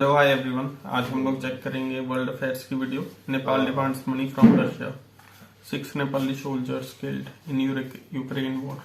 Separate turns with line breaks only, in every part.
Hello hi everyone. आज हम लोग चेक करेंगे वर्ल्ड अफेयर्स की video. Nepal demands money from Russia, 6 Nepali soldiers killed in Ukraine war.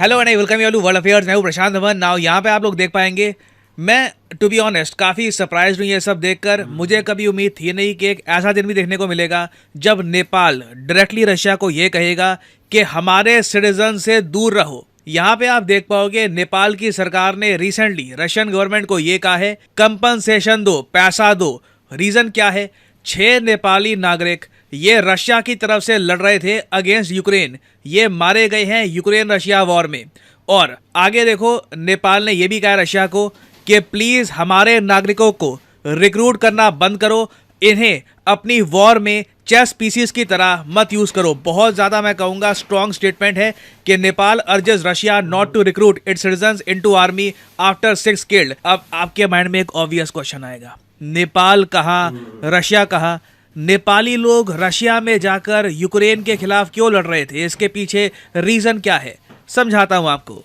Hello and welcome you to world affairs. मैं हूं प्रशांत Dhawan. Now यहाँ पे आप लोग देख पाएंगे, मैं टू बी ऑनेस्ट काफ़ी सरप्राइज हूँ ये सब देखकर। मुझे कभी उम्मीद थी नहीं कि एक ऐसा दिन भी देखने को मिलेगा जब नेपाल डायरेक्टली रशिया को ये कहेगा कि हमारे सिटीजन से दूर रहो। यहाँ पे आप देख पाओगे नेपाल की सरकार ने रिसेंटली रशियन गवर्नमेंट को ये कहा है कंपनसेशन दो, पैसा दो। रीज़न क्या है? 6 नेपाली नागरिक ये रशिया की तरफ से लड़ रहे थे अगेंस्ट यूक्रेन। ये मारे गए हैं यूक्रेन रशिया वॉर में। और आगे देखो, नेपाल ने यह भी कहा रशिया को कि प्लीज़ हमारे नागरिकों को रिक्रूट करना बंद करो, इन्हें अपनी वॉर में चेस पीसीस की तरह मत यूज़ करो। बहुत ज़्यादा मैं कहूँगा स्ट्रॉन्ग स्टेटमेंट है कि Nepal urges Russia not to recruit its citizens into army after 6 killed. अब आपके माइंड में एक ऑब्वियस क्वेश्चन आएगा, नेपाल कहाँ, रशिया कहाँ? नेपाली लोग रशिया में जाकर यूक्रेन के खिलाफ क्यों लड़ रहे थे? इसके पीछे रीज़न क्या है, समझाता हूँ आपको।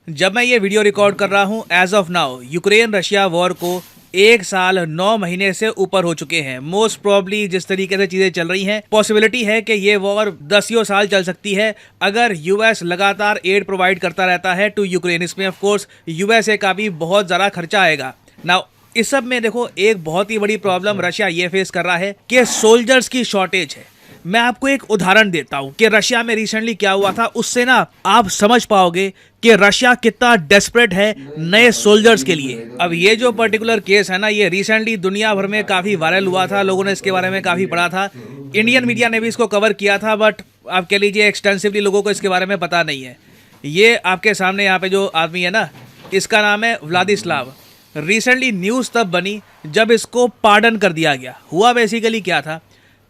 जब मैं ये वीडियो रिकॉर्ड कर रहा हूँ, as of now Ukraine Russia war को 1 साल 9 महीने से ऊपर हो चुके हैं। मोस्ट प्रॉब्ली जिस तरीके से चीज़ें चल रही हैं, पॉसिबिलिटी है कि ये वॉर 10 साल चल सकती है अगर यूएस लगातार एड प्रोवाइड करता रहता है टू यूक्रेन। इसमें ऑफ कोर्स यूएसए का भी बहुत ज़्यादा खर्चा आएगा। नाउ इस सब में देखो, एक बहुत ही बड़ी प्रॉब्लम रशिया ये फेस कर रहा है कि सोल्जर्स की शॉर्टेज है। मैं आपको एक उदाहरण देता हूं कि रशिया में रिसेंटली क्या हुआ था, उससे ना आप समझ पाओगे कि रशिया कितना डेस्परेट है नए सोल्जर्स के लिए। अब ये जो पर्टिकुलर केस है ना, ये रिसेंटली दुनिया भर में काफ़ी वायरल हुआ था, लोगों ने इसके बारे में काफ़ी पढ़ा था। इंडियन मीडिया ने भी इसको कवर किया था, बट आप कह लीजिए एक्सटेंसिवली लोगों को इसके बारे में पता नहीं है। ये आपके सामने यहाँ पे जो आदमी है ना, इसका नाम है व्लादिस्लाव। रिसेंटली न्यूज़ तब बनी जब इसको पार्डन कर दिया गया। हुआ बेसिकली क्या था,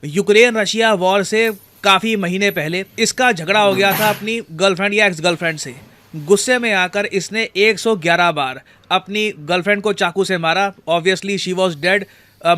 यूक्रेन रशिया वॉर से काफ़ी महीने पहले इसका झगड़ा हो गया था अपनी गर्लफ्रेंड या एक्स गर्लफ्रेंड से। गुस्से में आकर इसने 111 बार अपनी गर्लफ्रेंड को चाकू से मारा। Obviously she was dead.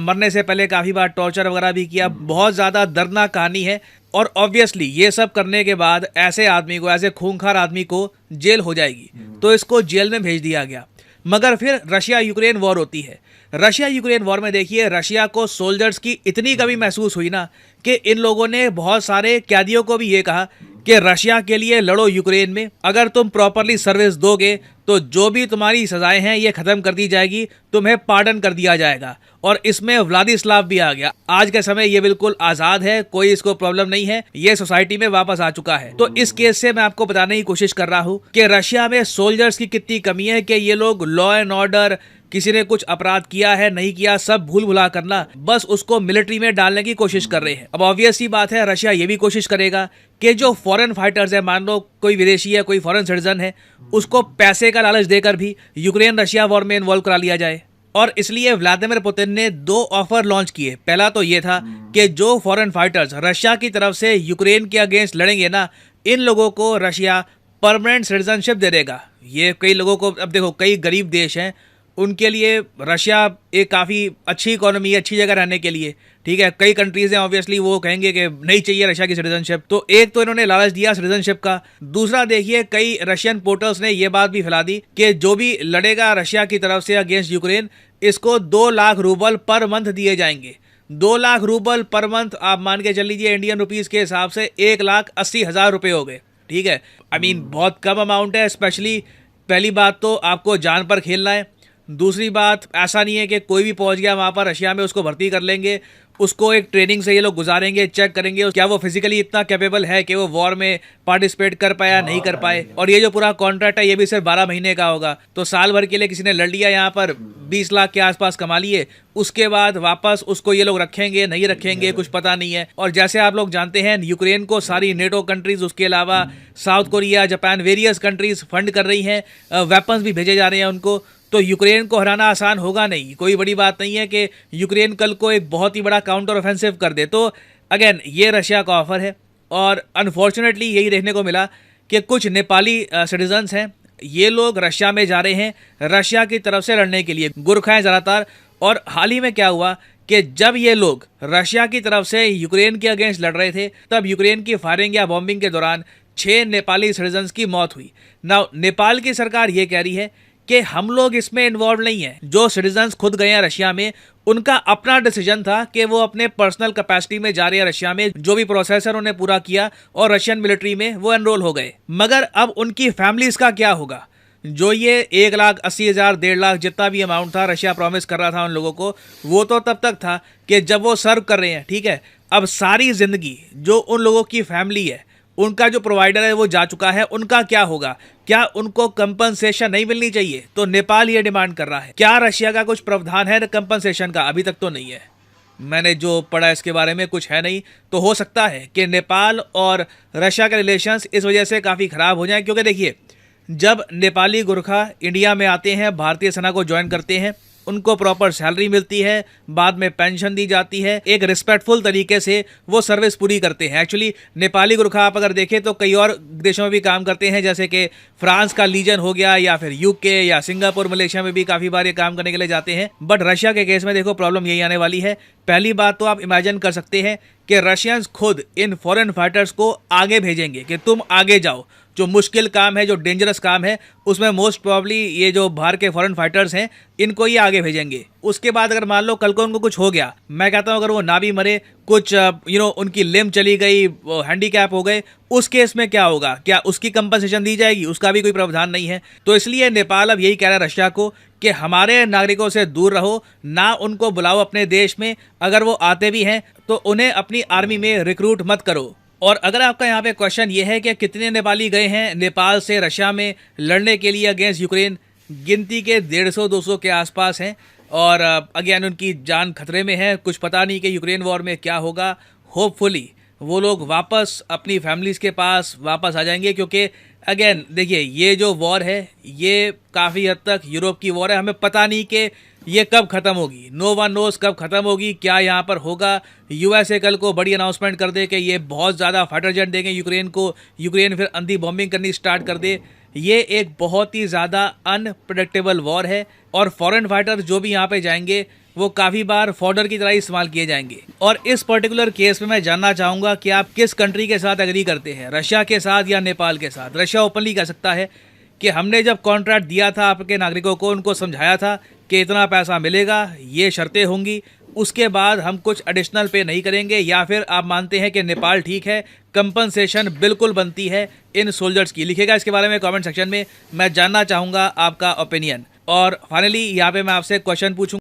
मरने से पहले काफ़ी बार टॉर्चर वगैरह भी किया। बहुत ज़्यादा दर्दनाक कहानी है। और ऑब्वियसली ये सब करने के बाद ऐसे आदमी को, ऐसे खूंखार आदमी को जेल हो जाएगी, तो इसको जेल में भेज दिया गया। मगर फिर रशिया यूक्रेन वॉर होती है। रशिया यूक्रेन वॉर में देखिए, रशिया को सोल्जर्स की इतनी कमी महसूस हुई ना कि इन लोगों ने बहुत सारे कैदियों को भी ये कहा कि रशिया के लिए लड़ो यूक्रेन में। अगर तुम प्रॉपरली सर्विस दोगे तो जो भी तुम्हारी सजाएं हैं ये ख़त्म कर दी जाएगी, तुम्हें पार्डन कर दिया जाएगा। और इसमें व्लादिस्लाव भी आ गया। आज के समय ये बिल्कुल आज़ाद है, कोई इसको प्रॉब्लम नहीं है, ये सोसाइटी में वापस आ चुका है। तो इस केस से मैं आपको बताने की कोशिश कर रहा हूँ कि रशिया में सोल्जर्स की कितनी कमी है कि ये लोग लॉ एंड ऑर्डर, किसी ने कुछ अपराध किया है नहीं किया, सब भूल भुला करना, बस उसको मिलिट्री में डालने की कोशिश कर रहे हैं। अब ऑब्वियस सी बात है, रशिया ये भी कोशिश करेगा कि जो फॉरेन फाइटर्स है, मान लो कोई विदेशी है, कोई फॉरेन सिटीजन है, उसको पैसे का लालच देकर भी यूक्रेन रशिया वॉर में इन्वॉल्व करा लिया जाए। और इसलिए व्लादिमीर पुतिन ने 2 ऑफर लॉन्च किए। पहला तो ये था कि जो फॉरेन फाइटर्स रशिया की तरफ से यूक्रेन के अगेंस्ट लड़ेंगे ना, इन लोगों को रशिया परमानेंट सिटीजनशिप दे देगा। ये कई लोगों को, अब देखो कई गरीब देश हैं, उनके लिए रशिया एक काफ़ी अच्छी इकोनॉमी है, अच्छी जगह रहने के लिए, ठीक है। कई कंट्रीज़ हैं ऑब्वियसली वो कहेंगे कि नहीं चाहिए रशिया की सिटीजनशिप। तो एक तो इन्होंने लालच दिया सिटीजनशिप का। दूसरा देखिए, कई रशियन पोर्टल्स ने ये बात भी फैला दी कि जो भी लड़ेगा रशिया की तरफ से अगेंस्ट यूक्रेन, इसको 2 लाख रूबल पर मंथ दिए जाएंगे। 2 लाख रूबल पर मंथ आप मान के चल लीजिए, इंडियन रुपीज़ के हिसाब से 1,80,000 रुपये हो गए, ठीक है। आई मीन बहुत कम अमाउंट है। स्पेशली पहली बात तो आपको जान पर खेलना है। दूसरी बात, ऐसा नहीं है कि कोई भी पहुंच गया वहाँ पर रशिया में उसको भर्ती कर लेंगे, उसको एक ट्रेनिंग से ये लोग गुजारेंगे, चेक करेंगे क्या वो फिजिकली इतना कैपेबल है कि वो वॉर में पार्टिसिपेट कर पाया नहीं कर पाए। और ये जो पूरा कॉन्ट्रैक्ट है ये भी सिर्फ 12 महीने का होगा। तो साल भर के लिए किसी ने लड़ लिया, यहाँ पर 20 लाख के आसपास कमा लिए, उसके बाद वापस उसको ये लोग रखेंगे नहीं रखेंगे कुछ पता नहीं है। और जैसे आप लोग जानते हैं, यूक्रेन को सारी नेटो कंट्रीज, उसके अलावा south Korea, Japan, various countries fund कर रही हैं, वेपन्स भी भेजे जा रहे हैं उनको। तो यूक्रेन को हराना आसान होगा नहीं। कोई बड़ी बात नहीं है कि यूक्रेन कल को एक बहुत ही बड़ा काउंटर ऑफेंसिव कर दे। तो अगेन ये रशिया का ऑफर है। और अनफॉर्चुनेटली यही देखने को मिला कि कुछ नेपाली सिटीजन्स हैं, ये लोग रशिया में जा रहे हैं रशिया की तरफ से लड़ने के लिए, गुरखा हैं ज़्यादातर। और हाल ही में क्या हुआ कि जब ये लोग रशिया की तरफ से यूक्रेन के अगेंस्ट लड़ रहे थे, तब यूक्रेन की फायरिंग या बॉम्बिंग के दौरान 6 नेपाली सिटीजन्स की मौत हुई। नाउ नेपाल की सरकार ये कह रही है कि हम लोग इसमें इन्वॉल्व नहीं है। जो सिटीजन्स खुद गए हैं रशिया में, उनका अपना डिसीजन था कि वो अपने पर्सनल कैपेसिटी में जा रहे हैं रशिया में, जो भी प्रोसेस है उन्होंने पूरा किया और रशियन मिलिट्री में वो एनरोल हो गए। मगर अब उनकी फैमिलीज का क्या होगा? जो ये 1,80,000 1.5 लाख जितना भी अमाउंट था रशिया प्रॉमिस कर रहा था उन लोगों को, वो तो तब तक था कि जब वो सर्व कर रहे हैं, ठीक है। अब सारी जिंदगी जो उन लोगों की फैमिली है, उनका जो प्रोवाइडर है वो जा चुका है, उनका क्या होगा? क्या उनको कंपनसेशन नहीं मिलनी चाहिए? तो नेपाल ये डिमांड कर रहा है। क्या रशिया का कुछ प्रावधान है कंपनसेशन का? अभी तक तो नहीं है। मैंने जो पढ़ा इसके बारे में कुछ है नहीं। तो हो सकता है कि नेपाल और रशिया के रिलेशंस इस वजह से काफ़ी ख़राब हो जाएं, क्योंकि देखिए, जब नेपाली गोरखा इंडिया में आते हैं, भारतीय सेना को ज्वाइन करते हैं, उनको प्रॉपर सैलरी मिलती है, बाद में पेंशन दी जाती है, एक रिस्पेक्टफुल तरीके से वो सर्विस पूरी करते हैं। एक्चुअली नेपाली गोरखा आप अगर देखें तो कई और देशों में भी काम करते हैं, जैसे कि फ्रांस का लीजन हो गया, या फिर यूके या सिंगापुर मलेशिया में भी काफ़ी बार ये काम करने के लिए जाते हैं। बट रशिया के केस में देखो प्रॉब्लम यही आने वाली है। पहली बात तो आप इमेजिन कर सकते हैं कि रशियंस खुद इन फॉरेन फाइटर्स को आगे भेजेंगे कि तुम आगे जाओ। जो मुश्किल काम है, जो डेंजरस काम है, उसमें मोस्ट प्रॉब्ली ये जो बाहर के फॉरेन फाइटर्स हैं, इनको ही आगे भेजेंगे। उसके बाद अगर मान लो कल को उनको कुछ हो गया, मैं कहता हूँ अगर वो ना भी मरे, कुछ उनकी लिम्ब चली गई, हैंडीकैप हो गए, उस केस में क्या होगा? क्या उसकी कंपनसेशन दी जाएगी? उसका भी कोई प्रावधान नहीं है। तो इसलिए नेपाल अब यही कह रहा है रशिया को कि हमारे नागरिकों से दूर रहो, ना उनको बुलाओ अपने देश में। अगर वो आते भी हैं तो उन्हें अपनी आर्मी में रिक्रूट मत करो। और अगर आपका यहाँ पे क्वेश्चन ये है कि कितने नेपाली गए हैं नेपाल से रशिया में लड़ने के लिए अगेंस्ट यूक्रेन, गिनती के 150-200 के आसपास हैं। और अगेन उनकी जान खतरे में है। कुछ पता नहीं कि यूक्रेन वॉर में क्या होगा। होपफुली वो लोग वापस अपनी फैमिलीज़ के पास वापस आ जाएंगे, क्योंकि अगेन देखिए, ये जो वॉर है ये काफ़ी हद तक यूरोप की वॉर है। हमें पता नहीं कि ये कब ख़त्म होगी। नो वन नोस कब ख़त्म होगी, क्या यहाँ पर होगा। यूएसए कल को बड़ी अनाउंसमेंट कर दे कि ये बहुत ज़्यादा फाइटर जेट देंगे यूक्रेन को, यूक्रेन फिर अंधी बॉम्बिंग करनी स्टार्ट कर दे। ये एक बहुत ही ज़्यादा अनप्रडिक्टेबल वॉर है। और फॉरेन फाइटर जो भी यहाँ पे जाएंगे वो काफ़ी बार फॉर्डर की तरह इस्तेमाल किए जाएंगे। और इस पर्टिकुलर केस में मैं जानना चाहूँगा कि आप किस कंट्री के साथ एग्री करते हैं, रशिया के साथ या नेपाल के साथ। रशिया ओपनली कह सकता है कि हमने जब कॉन्ट्रैक्ट दिया था आपके नागरिकों को, उनको समझाया था कि इतना पैसा मिलेगा, ये शर्तें होंगी, उसके बाद हम कुछ एडिशनल पे नहीं करेंगे। या फिर आप मानते हैं कि नेपाल ठीक है, कंपनसेशन बिल्कुल बनती है इन सोल्जर्स की? लिखेगा इसके बारे में कमेंट सेक्शन में, मैं जानना चाहूँगा आपका ओपिनियन। और फाइनली यहाँ पे मैं आपसे क्वेश्चन पूछूंगा।